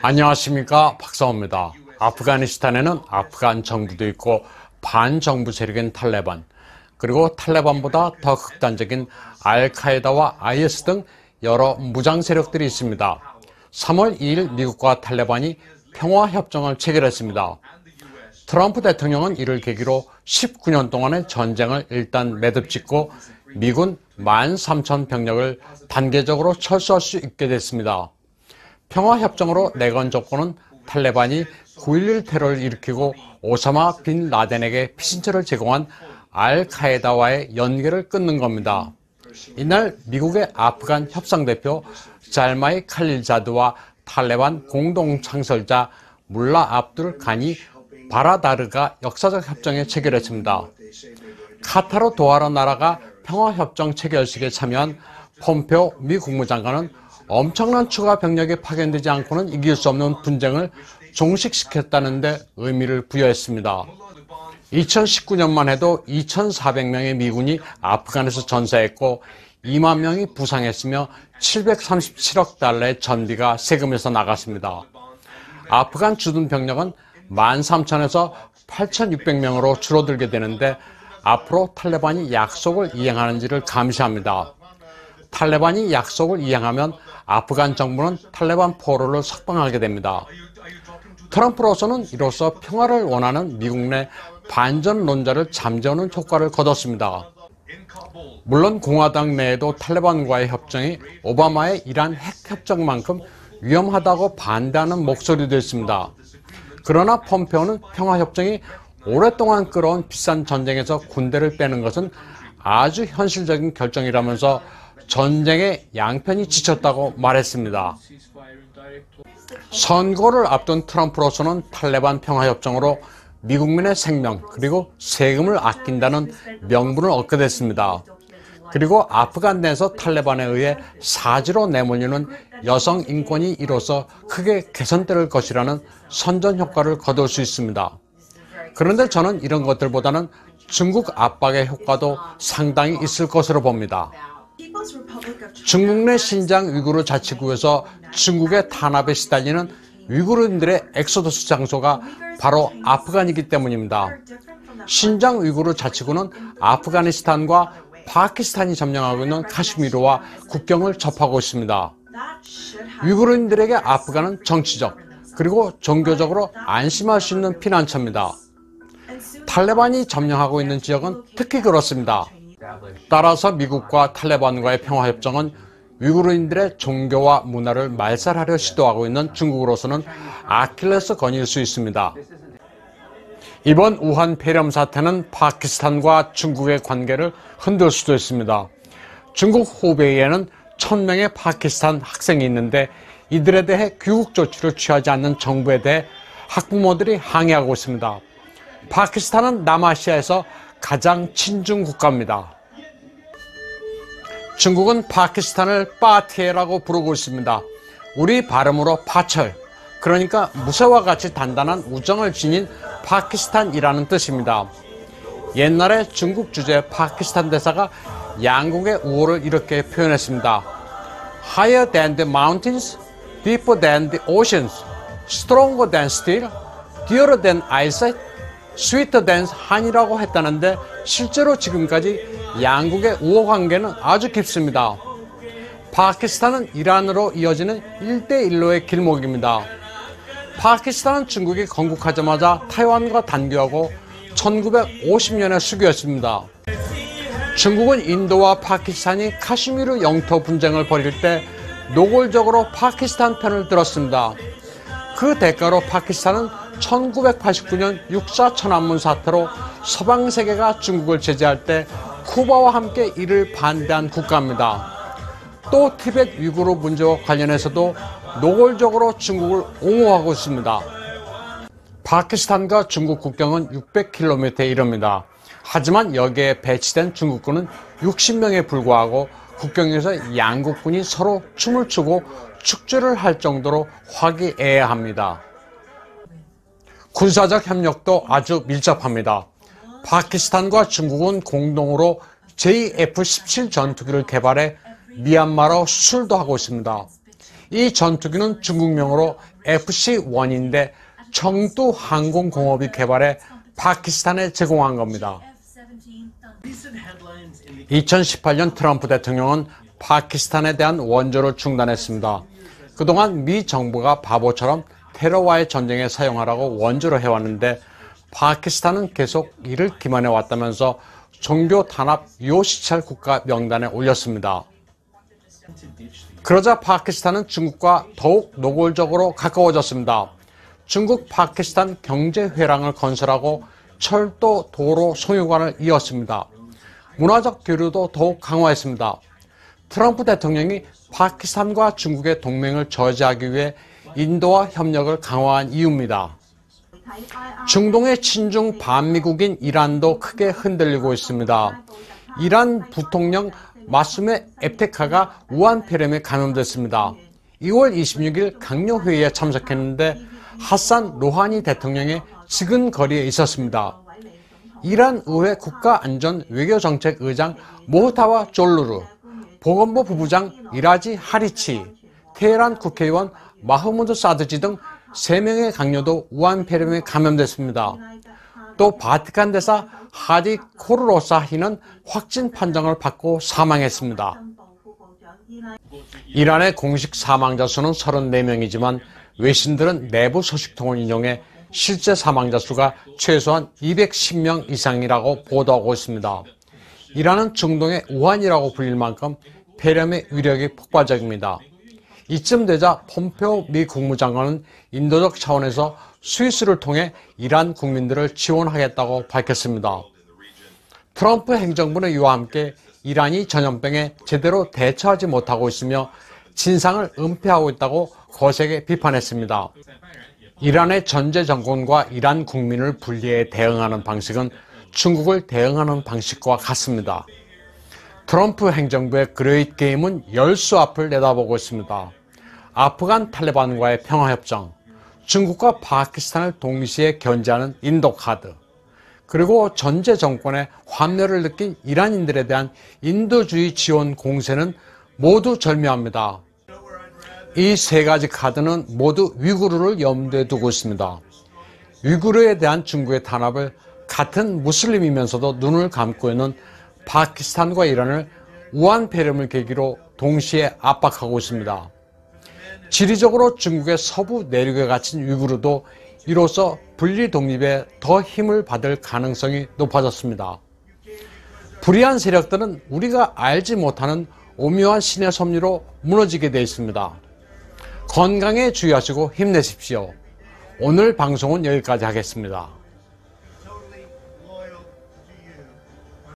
안녕하십니까, 박사호입니다. 아프가니스탄에는 아프간 정부도 있고 반정부 세력인 탈레반, 그리고 탈레반보다 더 극단적인 알카에다와 IS 등 여러 무장 세력들이 있습니다. 3월 2일 미국과 탈레반이 평화협정을 체결했습니다. 트럼프 대통령은 이를 계기로 19년 동안의 전쟁을 일단 매듭짓고 미군 13,000병력을 단계적으로 철수할 수 있게 됐습니다. 평화협정으로 내건 조건은 탈레반이 9.11 테러를 일으키고 오사마 빈 라덴에게 피신처를 제공한 알카에다와의 연계를 끊는 겁니다. 이날 미국의 아프간 협상대표 잘마이 칼릴자드와 탈레반 공동 창설자 물라 압둘 가니 바라다르가 역사적 협정에 체결했습니다. 카타르 도하라 나라가 평화협정 체결식에 참여한 폼페오 미 국무장관은 엄청난 추가 병력이 파견되지 않고는 이길 수 없는 분쟁을 종식시켰다는 데 의미를 부여했습니다. 2019년만 해도 2,400명의 미군이 아프간에서 전사했고 2만 명이 부상했으며 737억 달러의 전비가 세금에서 나갔습니다. 아프간 주둔 병력은 13,000에서 8,600명으로 줄어들게 되는데 앞으로 탈레반이 약속을 이행하는지를 감시합니다. 탈레반이 약속을 이행하면 아프간 정부는 탈레반 포로를 석방하게 됩니다. 트럼프로서는 이로써 평화를 원하는 미국 내 반전론자를 잠재우는 효과를 거뒀습니다. 물론 공화당 내에도 탈레반과의 협정이 오바마의 이란 핵협정만큼 위험하다고 반대하는 목소리도 있습니다. 그러나 폼페오는 평화협정이 오랫동안 끌어온 비싼 전쟁에서 군대를 빼는 것은 아주 현실적인 결정이라면서 전쟁에 양편이 지쳤다고 말했습니다. 선거를 앞둔 트럼프로서는 탈레반 평화협정으로 미국민의 생명 그리고 세금을 아낀다는 명분을 얻게 됐습니다. 그리고 아프간 내에서 탈레반에 의해 사지로 내몰리는 여성 인권이 이로써 크게 개선될 것이라는 선전 효과를 거둘 수 있습니다. 그런데 저는 이런 것들보다는 중국 압박의 효과도 상당히 있을 것으로 봅니다. 중국 내 신장 위구르 자치구에서 중국의 탄압에 시달리는 위구르인들의 엑소더스 장소가 바로 아프간이기 때문입니다. 신장 위구르 자치구는 아프가니스탄과 파키스탄이 점령하고 있는 카슈미르와 국경을 접하고 있습니다. 위구르인들에게 아프간은 정치적 그리고 종교적으로 안심할 수 있는 피난처입니다. 탈레반이 점령하고 있는 지역은 특히 그렇습니다. 따라서 미국과 탈레반과의 평화협정은 위구르인들의 종교와 문화를 말살하려 시도하고 있는 중국으로서는 아킬레스 건일 수 있습니다. 이번 우한 폐렴 사태는 파키스탄과 중국의 관계를 흔들 수도 있습니다. 중국 후베이에는 1,000명의 파키스탄 학생이 있는데 이들에 대해 귀국 조치를 취하지 않는 정부에 대해 학부모들이 항의하고 있습니다. 파키스탄은 남아시아에서 가장 친중 국가입니다. 중국은 파키스탄을 빠티에라고 부르고 있습니다. 우리 발음으로 파철, 그러니까 무쇠와 같이 단단한 우정을 지닌 파키스탄이라는 뜻입니다. 옛날에 중국 주재 파키스탄 대사가 양국의 우호를 이렇게 표현했습니다. Higher than the mountains, deeper than the oceans, stronger than steel, dearer than eyesight, sweeter than honey라고 했다는데 실제로 지금까지 양국의 우호 관계는 아주 깊습니다. 파키스탄은 이란으로 이어지는 1대1로의 길목입니다. 파키스탄은 중국이 건국하자마자 타이완과 단교하고 1950년에 수교했습니다. 중국은 인도와 파키스탄이 카슈미르 영토 분쟁을 벌일 때 노골적으로 파키스탄 편을 들었습니다. 그 대가로 파키스탄은 1989년 육사 천안문 사태로 서방 세계가 중국을 제재할 때 쿠바와 함께 이를 반대한 국가입니다. 또 티벳 위구르 문제와 관련해서도 노골적으로 중국을 옹호하고 있습니다. 파키스탄과 중국 국경은 600km에 이릅니다. 하지만 여기에 배치된 중국군은 60명에 불과하고 국경에서 양국군이 서로 춤을 추고 축제를 할 정도로 화기애애합니다. 군사적 협력도 아주 밀접합니다. 파키스탄과 중국은 공동으로 JF-17 전투기를 개발해 미얀마로 수출도 하고 있습니다. 이 전투기는 중국명으로 FC-1인데 청두 항공공업이 개발해 파키스탄에 제공한 겁니다. 2018년 트럼프 대통령은 파키스탄에 대한 원조를 중단했습니다. 그동안 미 정부가 바보처럼 테러와의 전쟁에 사용하라고 원조를 해왔는데 파키스탄은 계속 이를 기만해 왔다면서 종교 탄압 요시찰 국가 명단에 올렸습니다. 그러자 파키스탄은 중국과 더욱 노골적으로 가까워졌습니다. 중국 파키스탄 경제회랑을 건설하고 철도, 도로, 송유관을 이었습니다. 문화적 교류도 더욱 강화했습니다. 트럼프 대통령이 파키스탄과 중국의 동맹을 저지하기 위해 인도와 협력을 강화한 이유입니다. 중동의 친중 반미국인 이란도 크게 흔들리고 있습니다. 이란 부통령 마수메 앱테카가 우한폐렴에 감염됐습니다. 2월 26일 강요회의에 참석했는데 하산 로하니 대통령의 지근거리에 있었습니다. 이란 의회 국가안전 외교정책 의장 모흐타와 졸루르, 보건부 부부장 이라지 하리치, 테헤란 국회의원 마흐무드 사드지 등 3명의 강요도 우한폐렴에 감염됐습니다. 또 바티칸 대사 하디 코르로사히는 확진 판정을 받고 사망했습니다. 이란의 공식 사망자 수는 34명이지만 외신들은 내부 소식통을 인용해 실제 사망자 수가 최소한 210명 이상이라고 보도하고 있습니다. 이란은 중동의 우한이라고 불릴 만큼 폐렴의 위력이 폭발적입니다. 이쯤 되자 폼페오 미 국무장관은 인도적 차원에서 스위스를 통해 이란 국민들을 지원하겠다고 밝혔습니다. 트럼프 행정부는 이와 함께 이란이 전염병에 제대로 대처하지 못하고 있으며 진상을 은폐하고 있다고 거세게 비판했습니다. 이란의 전제 정권과 이란 국민을 분리해 대응하는 방식은 중국을 대응하는 방식과 같습니다. 트럼프 행정부의 그레이트 게임은 열수 앞을 내다보고 있습니다. 아프간 탈레반과의 평화협정, 중국과 파키스탄을 동시에 견제하는 인도카드, 그리고 전제 정권의 환멸을 느낀 이란인들에 대한 인도주의 지원 공세는 모두 절묘합니다. 이 3가지 카드는 모두 위구르를 염두에 두고 있습니다. 위구르에 대한 중국의 탄압을 같은 무슬림이면서도 눈을 감고 있는 파키스탄과 이란을 우한폐렴을 계기로 동시에 압박하고 있습니다. 지리적으로 중국의 서부 내륙에 갇힌 위구르도 이로써 분리 독립에 더 힘을 받을 가능성이 높아졌습니다. 불의한 세력들은 우리가 알지 못하는 오묘한 신의 섭리로 무너지게 되어 있습니다. 건강에 주의하시고 힘내십시오. 오늘 방송은 여기까지 하겠습니다.